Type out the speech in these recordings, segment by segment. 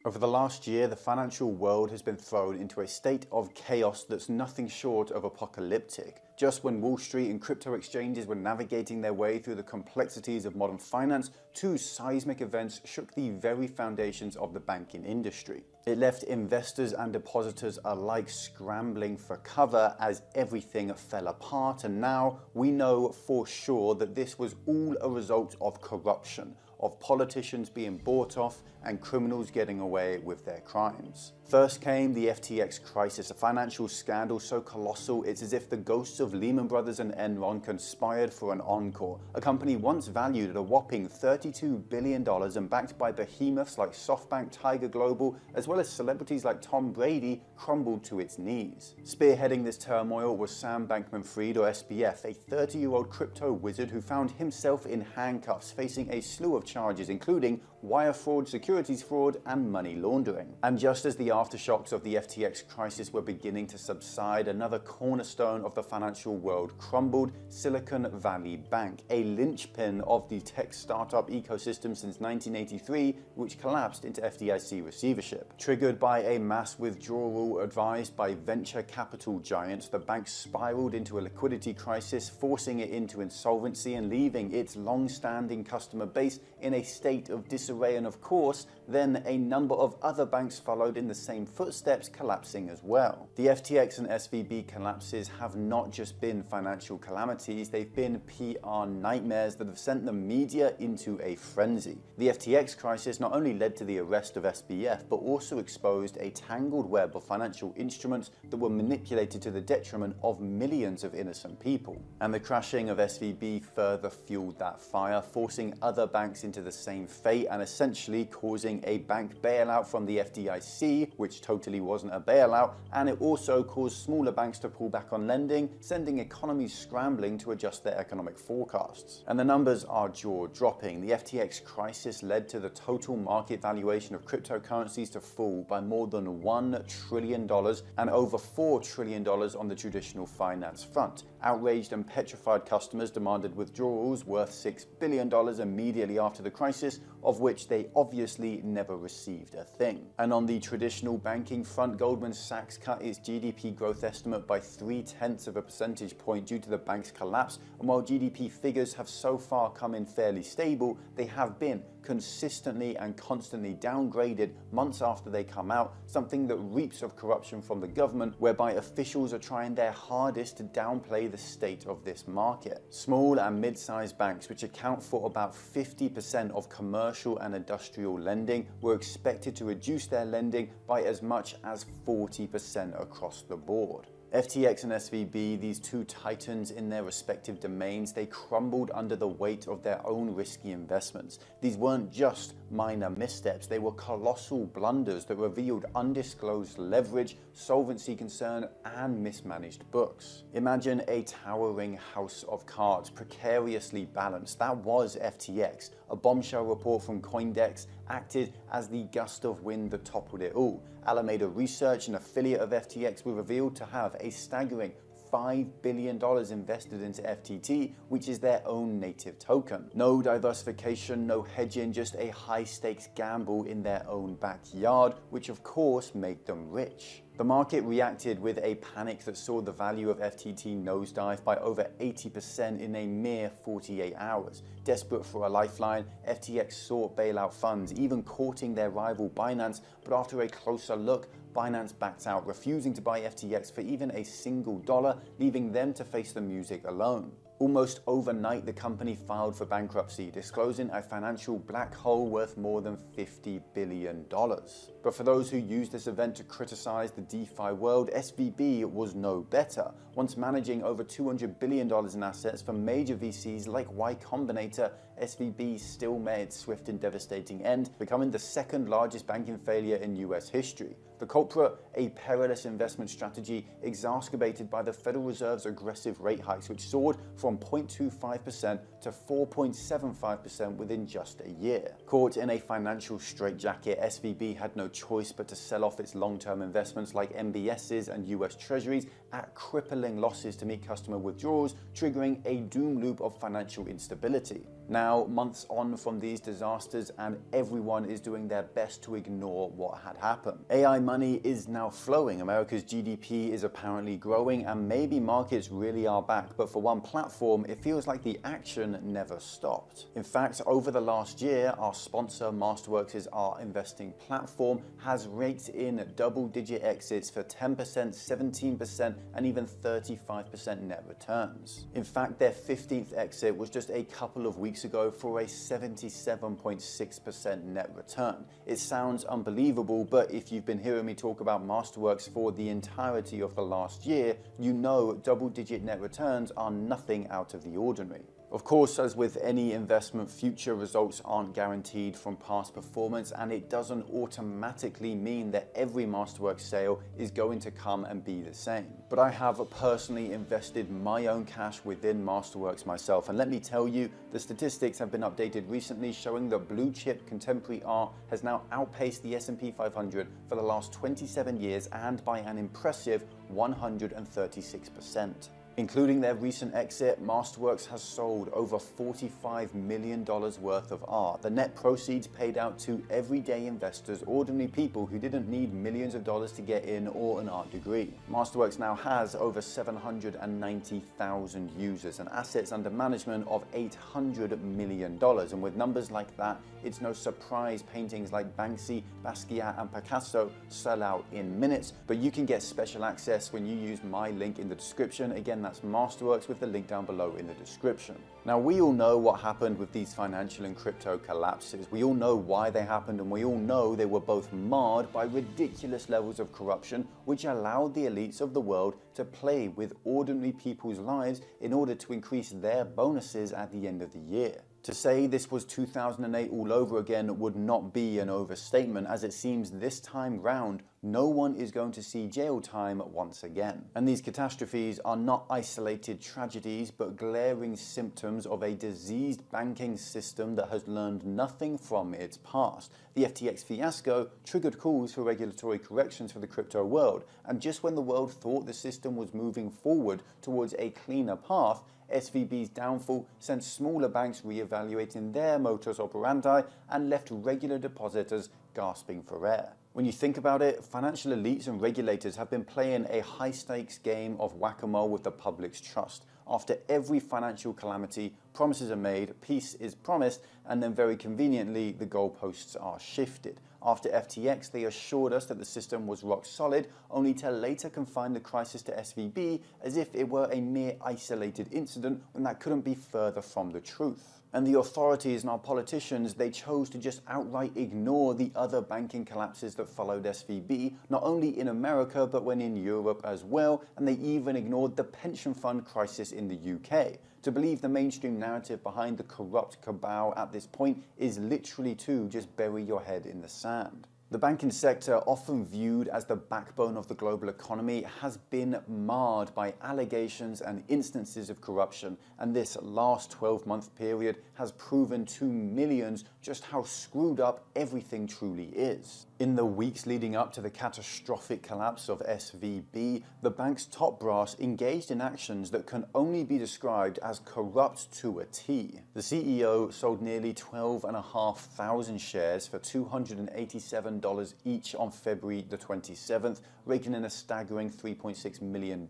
Over the last year, the financial world has been thrown into a state of chaos that's nothing short of apocalyptic. Just when Wall Street and crypto exchanges were navigating their way through the complexities of modern finance, two seismic events shook the very foundations of the banking industry. It left investors and depositors alike scrambling for cover as everything fell apart, and now we know for sure that this was all a result of corruption, of politicians being bought off and criminals getting away with their crimes. First came the FTX crisis, a financial scandal so colossal it's as if the ghosts of Lehman Brothers and Enron conspired for an encore. A company once valued at a whopping $32 billion and backed by behemoths like SoftBank, Tiger Global, as well as celebrities like Tom Brady, crumbled to its knees. Spearheading this turmoil was Sam Bankman-Fried, or SBF, a 30-year-old crypto wizard who found himself in handcuffs, facing a slew of charges including wire fraud, securities fraud, and money laundering. And just as the aftershocks of the FTX crisis were beginning to subside, another cornerstone of the financial world crumbled: Silicon Valley Bank, a linchpin of the tech startup ecosystem since 1983, which collapsed into FDIC receivership. Triggered by a mass withdrawal advised by venture capital giants, the bank spiraled into a liquidity crisis, forcing it into insolvency and leaving its long-standing customer base in a state of disarray. And of course, then a number of other banks followed in the same footsteps, collapsing as well. The FTX and SVB collapses have not just been financial calamities, they've been PR nightmares that have sent the media into a frenzy. The FTX crisis not only led to the arrest of SBF, but also exposed a tangled web of financial instruments that were manipulated to the detriment of millions of innocent people. And the crashing of SVB further fueled that fire, forcing other banks into the same fate and essentially causing a bank bailout from the FDIC, which totally wasn't a bailout, and it also caused smaller banks to pull back on lending, sending economies scrambling to adjust their economic forecasts. And the numbers are jaw-dropping. The FTX crisis led to the total market valuation of cryptocurrencies to fall by more than $1 trillion and over $4 trillion on the traditional finance front. Outraged and petrified customers demanded withdrawals worth $6 billion immediately after the crisis, of which they obviously never received a thing. And on the traditional banking front, Goldman Sachs cut its GDP growth estimate by 0.3 of a percentage point due to the bank's collapse, and while GDP figures have so far come in fairly stable, they have been consistently and constantly downgraded months after they come out, something that reeks of corruption from the government, whereby officials are trying their hardest to downplay the state of this market. Small and mid-sized banks, which account for about 50% of commercial and industrial lending, were expected to reduce their lending by as much as 40% across the board. FTX and SVB, these two titans in their respective domains, they crumbled under the weight of their own risky investments. These weren't just minor missteps, they were colossal blunders that revealed undisclosed leverage, solvency concern, and mismanaged books. Imagine a towering house of cards, precariously balanced. That was FTX. A bombshell report from CoinDesk acted as the gust of wind that toppled it all. Alameda Research, an affiliate of FTX, were revealed to have a staggering $5 billion invested into FTT, which is their own native token. No diversification, no hedging, just a high-stakes gamble in their own backyard, which of course made them rich. The market reacted with a panic that saw the value of FTT nosedive by over 80% in a mere 48 hours. Desperate for a lifeline, FTX sought bailout funds, even courting their rival Binance, but after a closer look, Binance backed out, refusing to buy FTX for even a single dollar, leaving them to face the music alone. Almost overnight, the company filed for bankruptcy, disclosing a financial black hole worth more than $50 billion. But for those who used this event to criticize the DeFi world, SVB was no better. Once managing over $200 billion in assets for major VCs like Y Combinator, SVB still met its swift and devastating end, becoming the second largest banking failure in US history. The culprit, a perilous investment strategy exacerbated by the Federal Reserve's aggressive rate hikes, which soared from 0.25% to 4.75% within just a year. Caught in a financial straitjacket, SVB had no choice but to sell off its long-term investments like MBSs and US Treasuries at crippling losses to meet customer withdrawals, triggering a doom loop of financial instability. Now, months on from these disasters, and everyone is doing their best to ignore what had happened. AI money is now flowing, America's GDP is apparently growing, and maybe markets really are back, but for one platform, it feels like the action never stopped. In fact, over the last year, our sponsor, Masterworks' our investing platform, has raked in double-digit exits for 10%, 17%, and even 35% net returns. In fact, their 15th exit was just a couple of weeks ago for a 77.6% net return. It sounds unbelievable, but if you've been hearing me talk about Masterworks for the entirety of the last year, you know double-digit net returns are nothing out of the ordinary. Of course, as with any investment, future results aren't guaranteed from past performance, and it doesn't automatically mean that every Masterworks sale is going to come and be the same. But I have personally invested my own cash within Masterworks myself, and let me tell you, the statistics have been updated recently showing that blue chip contemporary art has now outpaced the S&P 500 for the last 27 years and by an impressive 136%. Including their recent exit, Masterworks has sold over $45 million worth of art. The net proceeds paid out to everyday investors, ordinary people who didn't need millions of dollars to get in or an art degree. Masterworks now has over 790,000 users and assets under management of $800 million. And with numbers like that, it's no surprise paintings like Banksy, Basquiat, and Picasso sell out in minutes. But you can get special access when you use my link in the description. Again, that's Masterworks with the link down below in the description. Now, we all know what happened with these financial and crypto collapses. We all know why they happened, and we all know they were both marred by ridiculous levels of corruption, which allowed the elites of the world to play with ordinary people's lives in order to increase their bonuses at the end of the year. To say this was 2008 all over again would not be an overstatement, as it seems this time round, no one is going to see jail time once again. And these catastrophes are not isolated tragedies, but glaring symptoms of a diseased banking system that has learned nothing from its past. The FTX fiasco triggered calls for regulatory corrections for the crypto world, and just when the world thought the system was moving forward towards a cleaner path, SVB's downfall sent smaller banks reevaluating their modus operandi and left regular depositors gasping for air. When you think about it, financial elites and regulators have been playing a high-stakes game of whack-a-mole with the public's trust. After every financial calamity, promises are made, peace is promised, and then very conveniently, the goalposts are shifted. After FTX, they assured us that the system was rock solid, only to later confine the crisis to SVB as if it were a mere isolated incident when that couldn't be further from the truth. And the authorities and our politicians, they chose to just outright ignore the other banking collapses that followed SVB, not only in America, but when in Europe as well, and they even ignored the pension fund crisis in the UK. To believe the mainstream narrative behind the corrupt cabal at this point is literally to just bury your head in the sand. The banking sector, often viewed as the backbone of the global economy, has been marred by allegations and instances of corruption, and this last 12-month period has proven to millions just how screwed up everything truly is. In the weeks leading up to the catastrophic collapse of SVB, the bank's top brass engaged in actions that can only be described as corrupt to a T. The CEO sold nearly 12,500 shares for $287 each on February the 27th, raking in a staggering $3.6 million.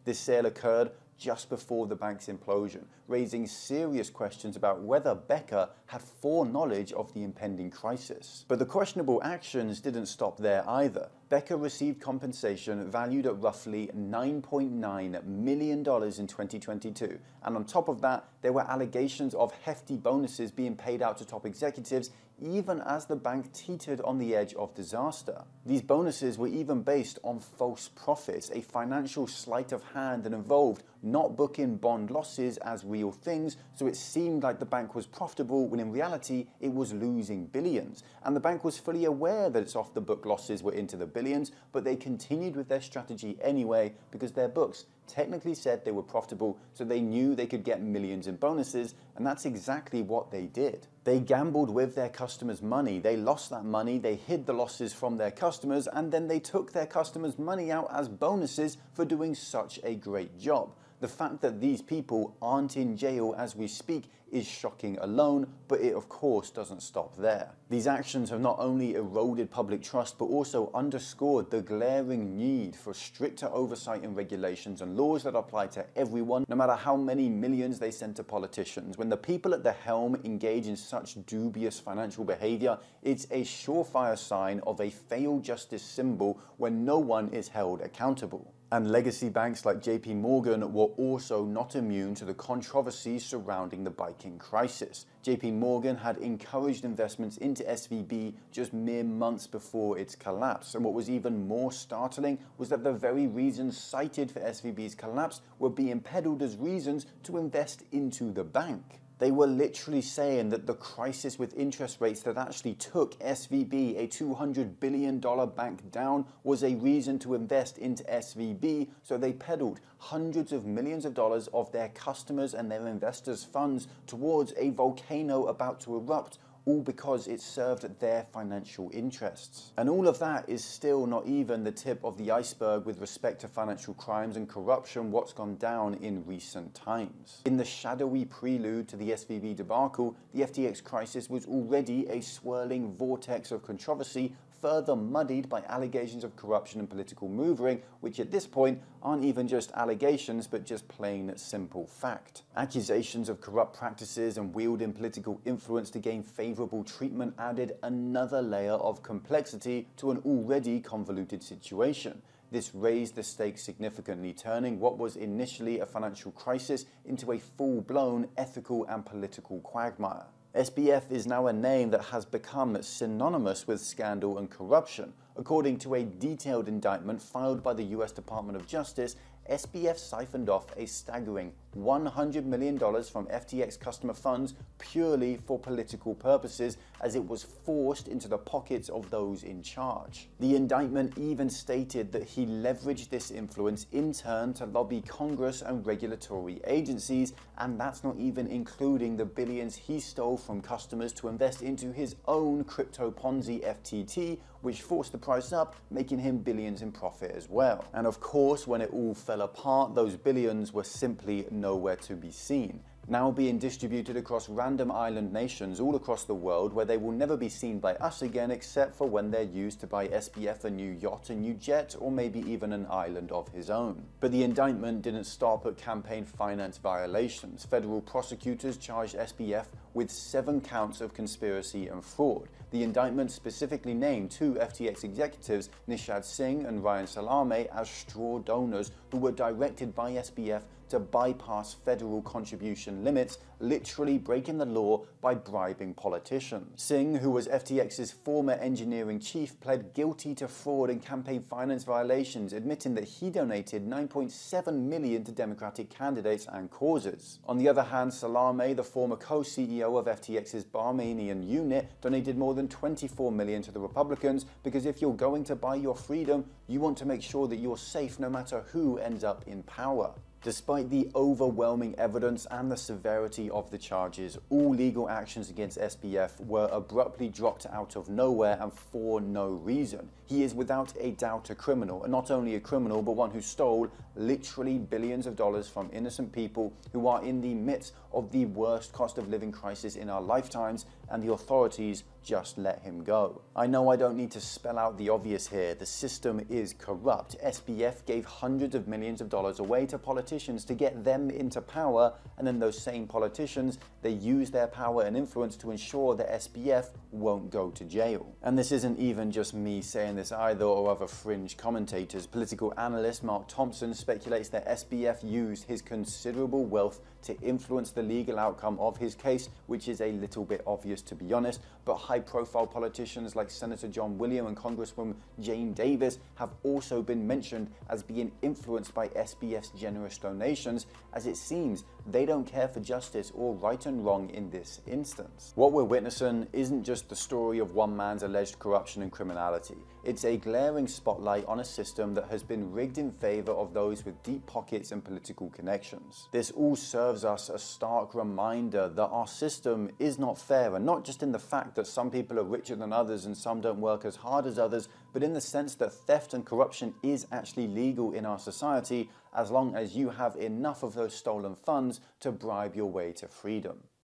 This sale occurred just before the bank's implosion, raising serious questions about whether Becker had foreknowledge of the impending crisis. But the questionable actions didn't stop there either. Becker received compensation valued at roughly $9.9 million in 2022, and on top of that, there were allegations of hefty bonuses being paid out to top executives even as the bank teetered on the edge of disaster. These bonuses were even based on false profits, a financial sleight of hand that involved not booking bond losses as real things, so it seemed like the bank was profitable when in reality it was losing billions. And the bank was fully aware that its off-the-book losses were into the billions, but they continued with their strategy anyway because their books technically said they were profitable, so they knew they could get millions in bonuses, and that's exactly what they did. They gambled with their customers' money. They lost that money, they hid the losses from their customers, and then they took their customers' money out as bonuses for doing such a great job. The fact that these people aren't in jail as we speak is shocking alone, but it of course doesn't stop there. These actions have not only eroded public trust, but also underscored the glaring need for stricter oversight and regulations and laws that apply to everyone, no matter how many millions they send to politicians. When the people at the helm engage in such dubious financial behavior, it's a surefire sign of a failed justice symbol when no one is held accountable. And legacy banks like JP Morgan were also not immune to the controversies surrounding the banking crisis. JP Morgan had encouraged investments into SVB just mere months before its collapse. And what was even more startling was that the very reasons cited for SVB's collapse were being peddled as reasons to invest into the bank. They were literally saying that the crisis with interest rates that actually took SVB, a $200 billion bank, down was a reason to invest into SVB, so they peddled hundreds of millions of dollars of their customers and their investors' funds towards a volcano about to erupt, all because it served their financial interests. And all of that is still not even the tip of the iceberg with respect to financial crimes and corruption, what's gone down in recent times. In the shadowy prelude to the SVB debacle, the FTX crisis was already a swirling vortex of controversy, further muddied by allegations of corruption and political maneuvering, which at this point aren't even just allegations, but just plain simple fact. Accusations of corrupt practices and wielding political influence to gain favorable treatment added another layer of complexity to an already convoluted situation. This raised the stakes significantly, turning what was initially a financial crisis into a full-blown ethical and political quagmire. SBF is now a name that has become synonymous with scandal and corruption. According to a detailed indictment filed by the US Department of Justice, SBF siphoned off a staggering $100 million from FTX customer funds purely for political purposes, as it was forced into the pockets of those in charge. The indictment even stated that he leveraged this influence in turn to lobby Congress and regulatory agencies, and that's not even including the billions he stole from customers to invest into his own crypto Ponzi FTT, which forced the price up, making him billions in profit as well. And of course, when it all fell apart, those billions were simply nowhere to be seen, now being distributed across random island nations all across the world, where they will never be seen by us again, except for when they're used to buy SBF a new yacht, a new jet, or maybe even an island of his own. But the indictment didn't stop at campaign finance violations. Federal prosecutors charged SBF with 7 counts of conspiracy and fraud. The indictment specifically named 2 FTX executives, Nishad Singh and Ryan Salame, as straw donors who were directed by SBF to bypass federal contribution limits, literally breaking the law by bribing politicians. Singh, who was FTX's former engineering chief, pled guilty to fraud and campaign finance violations, admitting that he donated $9.7 million to Democratic candidates and causes. On the other hand, Salame, the former co-CEO of FTX's Bahamian unit, donated more than $24 million to the Republicans, because if you're going to buy your freedom, you want to make sure that you're safe no matter who ends up in power. Despite the overwhelming evidence and the severity of the charges, all legal actions against SBF were abruptly dropped out of nowhere and for no reason. He is without a doubt a criminal, and not only a criminal, but one who stole literally billions of dollars from innocent people who are in the midst of the worst cost of living crisis in our lifetimes, and the authorities just let him go. I know I don't need to spell out the obvious here. The system is corrupt. SBF gave hundreds of millions of dollars away to politicians to get them into power, and then those same politicians, they use their power and influence to ensure that SBF won't go to jail. And this isn't even just me saying this either, or other fringe commentators. Political analyst Mark Thompson speculates that SBF used his considerable wealth to influence the legal outcome of his case, which is a little bit obvious to be honest, but high-profile politicians like Senator John William and Congresswoman Jane Davis have also been mentioned as being influenced by SBF's generous donations, as it seems they don't care for justice or right and wrong in this instance. What we're witnessing isn't just the story of one man's alleged corruption and criminality. It's a glaring spotlight on a system that has been rigged in favor of those with deep pockets and political connections. This all serves us a stark reminder that our system is not fair, and not just in the fact that some people are richer than others and some don't work as hard as others, but in the sense that theft and corruption is actually legal in our society, as long as you have enough of those stolen funds to bribe your way to freedom.